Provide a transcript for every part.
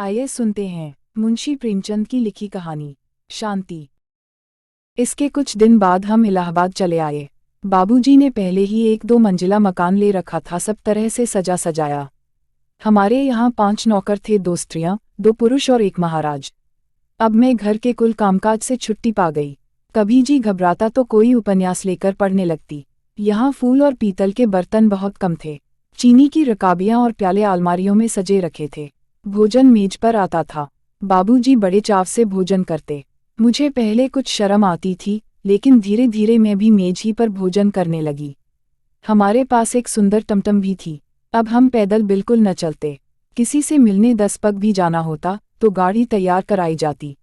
आइए सुनते हैं मुंशी प्रेमचंद की लिखी कहानी शांति। इसके कुछ दिन बाद हम इलाहाबाद चले आए। बाबूजी ने पहले ही 1-2 मंजिला मकान ले रखा था, सब तरह से सजा सजाया। हमारे यहाँ 5 नौकर थे, 2 स्त्रियाँ, 2 पुरुष और 1 महाराज। अब मैं घर के कुल कामकाज से छुट्टी पा गई। कभी जी घबराता तो कोई उपन्यास लेकर पढ़ने लगती। यहाँ फूल और पीतल के बर्तन बहुत कम थे। चीनी की रकाबियाँ और प्याले अलमारियों में सजे रखे थे। भोजन मेज पर आता था। बाबूजी बड़े चाव से भोजन करते। मुझे पहले कुछ शर्म आती थी, लेकिन धीरे धीरे मैं भी मेज ही पर भोजन करने लगी। हमारे पास एक सुंदर टमटम भी थी। अब हम पैदल बिल्कुल न चलते। किसी से मिलने 10 पग भी जाना होता तो गाड़ी तैयार कराई जाती।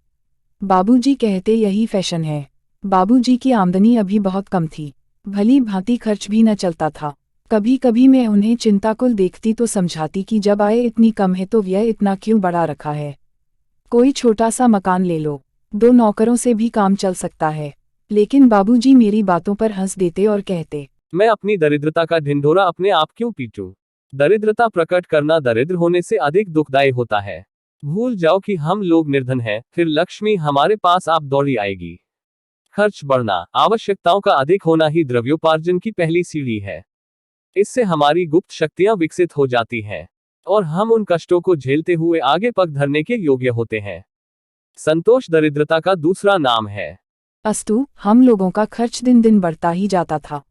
बाबूजी कहते यही फैशन है। बाबूजी की आमदनी अभी बहुत कम थी, भली भांति खर्च भी न चलता था। कभी कभी मैं उन्हें चिंताकुल देखती तो समझाती कि जब आय इतनी कम है तो व्यय इतना क्यों बढ़ा रखा है। कोई छोटा सा मकान ले लो, 2 नौकरों से भी काम चल सकता है। लेकिन बाबूजी मेरी बातों पर हंस देते और कहते, मैं अपनी दरिद्रता का ढिंढोरा अपने आप क्यों पीटूं? दरिद्रता प्रकट करना दरिद्र होने से अधिक दुखदायी होता है। भूल जाओ कि हम लोग निर्धन हैं, फिर लक्ष्मी हमारे पास आप दौड़ी आएगी। खर्च बढ़ना, आवश्यकताओं का अधिक होना ही द्रव्योपार्जन की पहली सीढ़ी है। इससे हमारी गुप्त शक्तियां विकसित हो जाती हैं और हम उन कष्टों को झेलते हुए आगे पग धरने के योग्य होते हैं। संतोष दरिद्रता का दूसरा नाम है। अस्तु, हम लोगों का खर्च दिन दिन बढ़ता ही जाता था।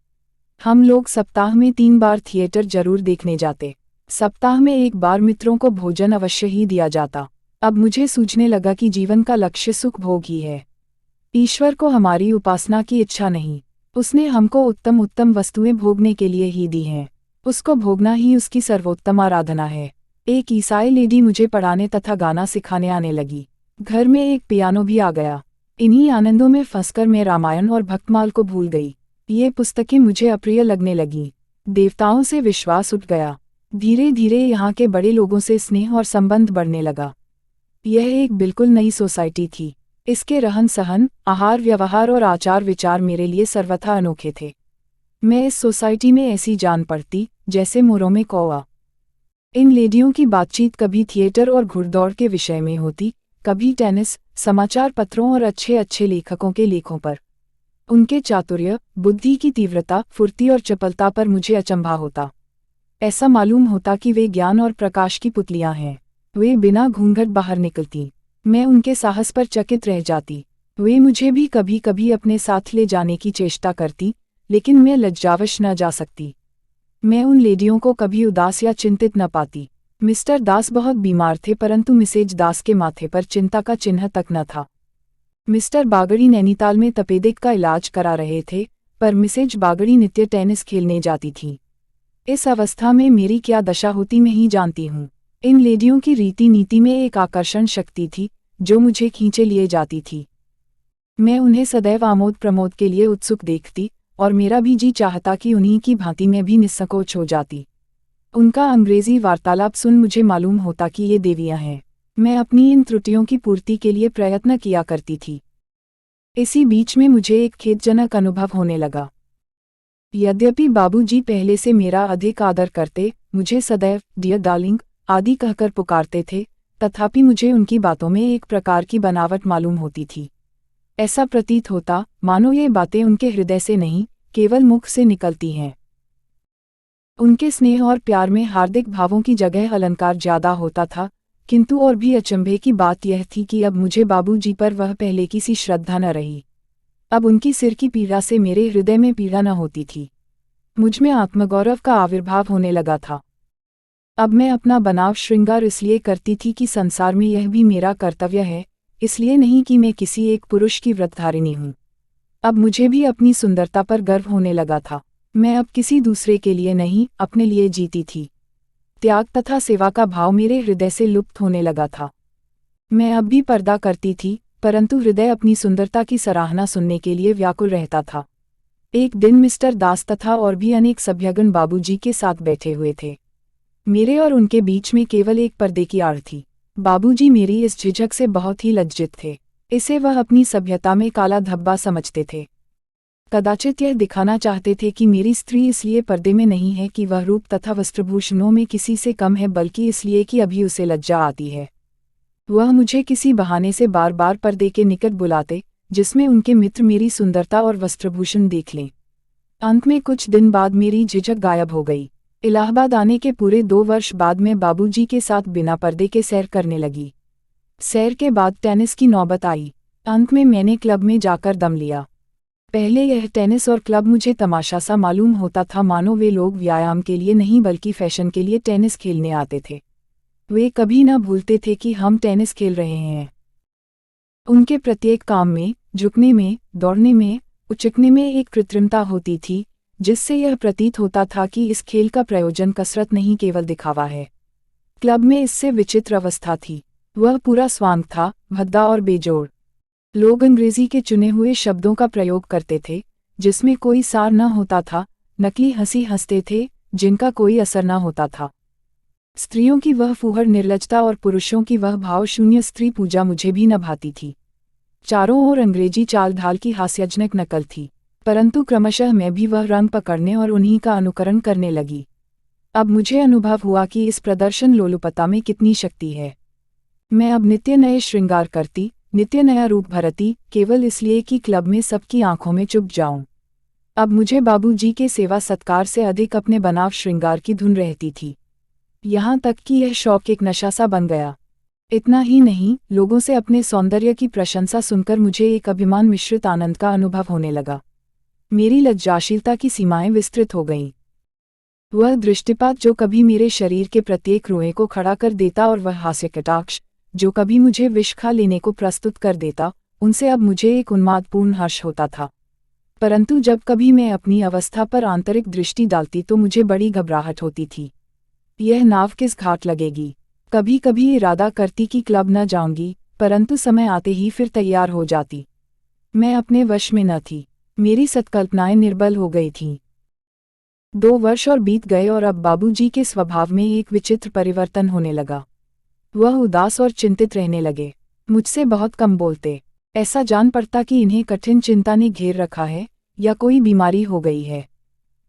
हम लोग सप्ताह में 3 बार थिएटर जरूर देखने जाते। सप्ताह में 1 बार मित्रों को भोजन अवश्य ही दिया जाता। अब मुझे सूझने लगा कि जीवन का लक्ष्य सुख भोग ही है। ईश्वर को हमारी उपासना की इच्छा नहीं। उसने हमको उत्तम उत्तम वस्तुएं भोगने के लिए ही दी हैं। उसको भोगना ही उसकी सर्वोत्तम आराधना है। एक ईसाई लेडी मुझे पढ़ाने तथा गाना सिखाने आने लगी। घर में एक पियानो भी आ गया। इन्हीं आनंदों में फंसकर मैं रामायण और भक्तमाल को भूल गई। ये पुस्तकें मुझे अप्रिय लगने लगीं। देवताओं से विश्वास उठ गया। धीरे धीरे यहाँ के बड़े लोगों से स्नेह और संबंध बढ़ने लगा। यह एक बिल्कुल नई सोसाइटी थी। इसके रहन सहन, आहार व्यवहार और आचार विचार मेरे लिए सर्वथा अनोखे थे। मैं इस सोसाइटी में ऐसी जान पड़ती जैसे मोरों में कौवा। इन लेडियों की बातचीत कभी थिएटर और घुड़दौड़ के विषय में होती, कभी टेनिस, समाचार पत्रों और अच्छे अच्छे लेखकों के लेखों पर। उनके चातुर्य, बुद्धि की तीव्रता, फुर्ती और चपलता पर मुझे अचंभा होता। ऐसा मालूम होता कि वे ज्ञान और प्रकाश की पुतलियां हैं। वे बिना घूंघट बाहर निकलती। मैं उनके साहस पर चकित रह जाती। वे मुझे भी कभी कभी अपने साथ ले जाने की चेष्टा करती, लेकिन मैं लज्जावश न जा सकती। मैं उन लेडियों को कभी उदास या चिंतित न पाती। मिस्टर दास बहुत बीमार थे, परंतु मिसेज दास के माथे पर चिंता का चिन्ह तक न था। मिस्टर बागड़ी नैनीताल में तपेदिक का इलाज करा रहे थे, पर मिसेज बागड़ी नित्य टेनिस खेलने जाती थीं। इस अवस्था में मेरी क्या दशा होती मैं ही जानती हूँ। इन लेडियों की रीति नीति में एक आकर्षण शक्ति थी जो मुझे खींचे लिए जाती थी। मैं उन्हें सदैव आमोद प्रमोद के लिए उत्सुक देखती और मेरा भी जी चाहता कि उन्हीं की भांति मैं भी निस्संकोच हो जाती। उनका अंग्रेजी वार्तालाप सुन मुझे मालूम होता कि ये देवियां हैं। मैं अपनी इन त्रुटियों की पूर्ति के लिए प्रयत्न किया करती थी। इसी बीच में मुझे एक खेदजनक अनुभव होने लगा। यद्यपि बाबूजी पहले से मेरा अधिक आदर करते, मुझे सदैव डियर डार्लिंग आदि कहकर पुकारते थे, तथापि मुझे उनकी बातों में एक प्रकार की बनावट मालूम होती थी। ऐसा प्रतीत होता मानो ये बातें उनके हृदय से नहीं, केवल मुख से निकलती हैं। उनके स्नेह और प्यार में हार्दिक भावों की जगह अलंकार ज्यादा होता था, किंतु और भी अचंभे की बात यह थी कि अब मुझे बाबूजी पर वह पहले की सी श्रद्धा न रही। अब उनकी सिर की पीड़ा से मेरे हृदय में पीड़ा न होती थी। मुझमें आत्मगौरव का आविर्भाव होने लगा था। अब मैं अपना बनाव श्रृंगार इसलिए करती थी कि संसार में यह भी मेरा कर्तव्य है, इसलिए नहीं कि मैं किसी एक पुरुष की व्रतधारिणी हूँ। अब मुझे भी अपनी सुंदरता पर गर्व होने लगा था। मैं अब किसी दूसरे के लिए नहीं, अपने लिए जीती थी। त्याग तथा सेवा का भाव मेरे हृदय से लुप्त होने लगा था। मैं अब भी पर्दा करती थी, परंतु हृदय अपनी सुंदरता की सराहना सुनने के लिए व्याकुल रहता था। एक दिन मिस्टर दास तथा और भी अनेक सभ्यगण बाबूजी के साथ बैठे हुए थे। मेरे और उनके बीच में केवल एक पर्दे की आड़ थी। बाबूजी मेरी इस झिझक से बहुत ही लज्जित थे। इसे वह अपनी सभ्यता में काला धब्बा समझते थे। कदाचित यह दिखाना चाहते थे कि मेरी स्त्री इसलिए पर्दे में नहीं है कि वह रूप तथा वस्त्रभूषणों में किसी से कम है, बल्कि इसलिए कि अभी उसे लज्जा आती है। वह मुझे किसी बहाने से बार बार पर्दे के निकट बुलाते, जिसमें उनके मित्र मेरी सुंदरता और वस्त्रभूषण देख लें। अंत में कुछ दिन बाद मेरी झिझक गायब हो गई। इलाहाबाद आने के पूरे 2 वर्ष बाद मैं बाबूजी के साथ बिना पर्दे के सैर करने लगी। सैर के बाद टेनिस की नौबत आई। अंत में मैंने क्लब में जाकर दम लिया। पहले यह टेनिस और क्लब मुझे तमाशा सा मालूम होता था, मानो वे लोग व्यायाम के लिए नहीं बल्कि फैशन के लिए टेनिस खेलने आते थे। वे कभी न भूलते थे कि हम टेनिस खेल रहे हैं। उनके प्रत्येक काम में, झुकने में, दौड़ने में, उचकने में एक कृत्रिमता होती थी, जिससे यह प्रतीत होता था कि इस खेल का प्रयोजन कसरत नहीं केवल दिखावा है। क्लब में इससे विचित्र अवस्था थी। वह पूरा स्वांग था, भद्दा और बेजोड़। लोग अंग्रेजी के चुने हुए शब्दों का प्रयोग करते थे, जिसमें कोई सार न होता था, नकली हंसी हंसते थे, जिनका कोई असर न होता था। स्त्रियों की वह फूहड़ निर्लजता और पुरुषों की वह भावशून्य स्त्री पूजा मुझे भी न भाती थी। चारों ओर अंग्रेजी चाल ढाल की हास्यजनक नकल थी, परंतु क्रमशः मैं भी वह रंग पकड़ने और उन्हीं का अनुकरण करने लगी। अब मुझे अनुभव हुआ कि इस प्रदर्शन लोलुपता में कितनी शक्ति है। मैं अब नित्य नए श्रृंगार करती, नित्य नया रूप भरती, केवल इसलिए कि क्लब में सबकी आंखों में चुभ जाऊं। अब मुझे बाबूजी के सेवा सत्कार से अधिक अपने बनाव श्रृंगार की धुन रहती थी। यहाँ तक कि यह शौक एक नशा सा बन गया। इतना ही नहीं, लोगों से अपने सौंदर्य की प्रशंसा सुनकर मुझे एक अभिमान मिश्रित आनंद का अनुभव होने लगा। मेरी लज्जाशीलता की सीमाएं विस्तृत हो गईं। वह दृष्टिपात जो कभी मेरे शरीर के प्रत्येक रोए को खड़ा कर देता और वह हास्य कटाक्ष जो कभी मुझे विष खा लेने को प्रस्तुत कर देता, उनसे अब मुझे एक उन्मादपूर्ण हर्ष होता था। परंतु जब कभी मैं अपनी अवस्था पर आंतरिक दृष्टि डालती तो मुझे बड़ी घबराहट होती थी। यह नाव किस घाट लगेगी। कभी कभी इरादा करती कि क्लब न जाऊंगी, परंतु समय आते ही फिर तैयार हो जाती। मैं अपने वश में न थी। मेरी सत्कल्पनाएं निर्बल हो गई थीं। 2 वर्ष और बीत गए और अब बाबूजी के स्वभाव में एक विचित्र परिवर्तन होने लगा। वह उदास और चिंतित रहने लगे। मुझसे बहुत कम बोलते। ऐसा जान पड़ता कि इन्हें कठिन चिंता ने घेर रखा है या कोई बीमारी हो गई है।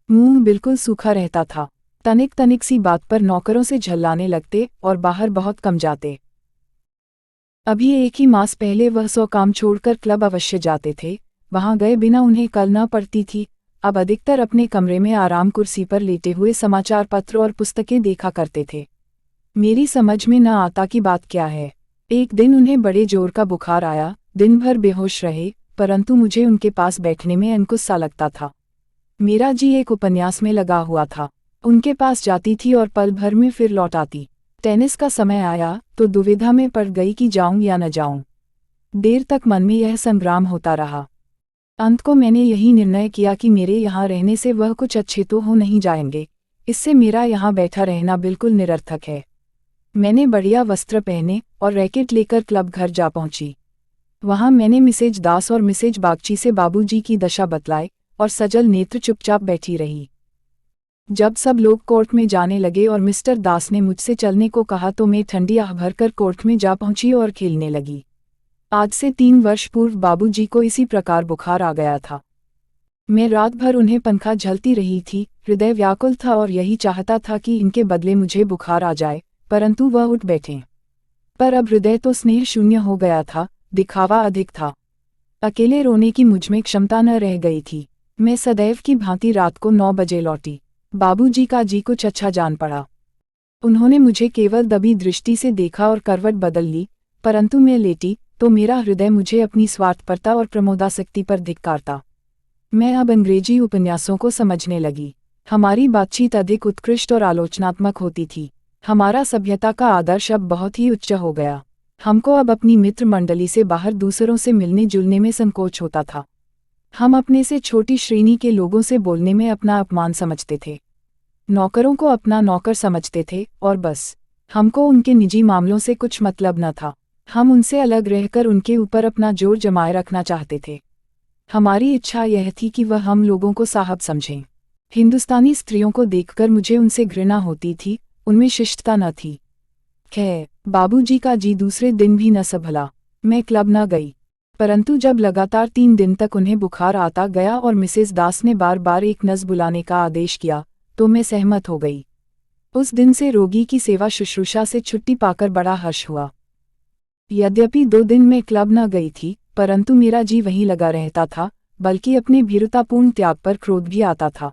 मुंह बिल्कुल सूखा रहता था। तनिक तनिक सी बात पर नौकरों से झल्लाने लगते और बाहर बहुत कम जाते। अभी 1 ही मास पहले वह 100 काम छोड़कर क्लब अवश्य जाते थे। वहां गए बिना उन्हें कल न पड़ती थी। अब अधिकतर अपने कमरे में आराम कुर्सी पर लेटे हुए समाचार पत्र और पुस्तकें देखा करते थे। मेरी समझ में न आता कि बात क्या है। एक दिन उन्हें बड़े जोर का बुखार आया, दिन भर बेहोश रहे, परंतु मुझे उनके पास बैठने में अंकुश सा लगता था। मेरा जी एक उपन्यास में लगा हुआ था। उनके पास जाती थी और पल भर में फिर लौट आती। टेनिस का समय आया तो दुविधा में पड़ गई कि जाऊं या न जाऊं। देर तक मन में यह संग्राम होता रहा। अंत को मैंने यही निर्णय किया कि मेरे यहाँ रहने से वह कुछ अच्छे तो हो नहीं जाएंगे, इससे मेरा यहाँ बैठा रहना बिल्कुल निरर्थक है। मैंने बढ़िया वस्त्र पहने और रैकेट लेकर क्लब घर जा पहुंची। वहां मैंने मिसेज दास और मिसेज बागची से बाबूजी की दशा बतलाई और सजल नेत्र चुपचाप बैठी रही। जब सब लोग कोर्ट में जाने लगे और मिस्टर दास ने मुझसे चलने को कहा तो मैं ठंडी आह भरकर कोर्ट में जा पहुंची और खेलने लगी। आज से 3 वर्ष पूर्व बाबूजी को इसी प्रकार बुखार आ गया था। मैं रात भर उन्हें पंखा झलती रही थी। हृदय व्याकुल था और यही चाहता था कि इनके बदले मुझे बुखार आ जाए, परंतु वह उठ बैठे। पर अब हृदय तो स्नेह शून्य हो गया था, दिखावा अधिक था। अकेले रोने की मुझमें क्षमता न रह गई थी। मैं सदैव की भांति रात को 9 बजे लौटी। बाबूजी का जी कुछ अच्छा जान पड़ा। उन्होंने मुझे केवल दबी दृष्टि से देखा और करवट बदल ली, परंतु मैं लेटी तो मेरा हृदय मुझे अपनी स्वार्थपरता और प्रमोदासक्ति पर धिक्कारता। मैं अब अंग्रेजी उपन्यासों को समझने लगी। हमारी बातचीत अधिक उत्कृष्ट और आलोचनात्मक होती थी। हमारा सभ्यता का आदर्श अब बहुत ही उच्च हो गया। हमको अब अपनी मित्र मंडली से बाहर दूसरों से मिलने जुलने में संकोच होता था। हम अपने से छोटी श्रेणी के लोगों से बोलने में अपना अपमान समझते थे। नौकरों को अपना नौकर समझते थे और बस। हमको उनके निजी मामलों से कुछ मतलब न था। हम उनसे अलग रहकर उनके ऊपर अपना जोर जमाए रखना चाहते थे। हमारी इच्छा यह थी कि वह हम लोगों को साहब समझें। हिंदुस्तानी स्त्रियों को देखकर मुझे उनसे घृणा होती थी, उनमें शिष्टता न थी। खैर, बाबूजी का जी दूसरे दिन भी न संभला। मैं क्लब न गई, परंतु जब लगातार 3 दिन तक उन्हें बुखार आता गया और मिसेस दास ने बार बार एक नस बुलाने का आदेश किया, तो मैं सहमत हो गई। उस दिन से रोगी की सेवा शुश्रूषा से छुट्टी पाकर बड़ा हर्ष हुआ। यद्यपि 2 दिन में क्लब न गई थी, परंतु मेरा जी वहीं लगा रहता था, बल्कि अपने भीरुतापूर्ण त्याग पर क्रोध भी आता था।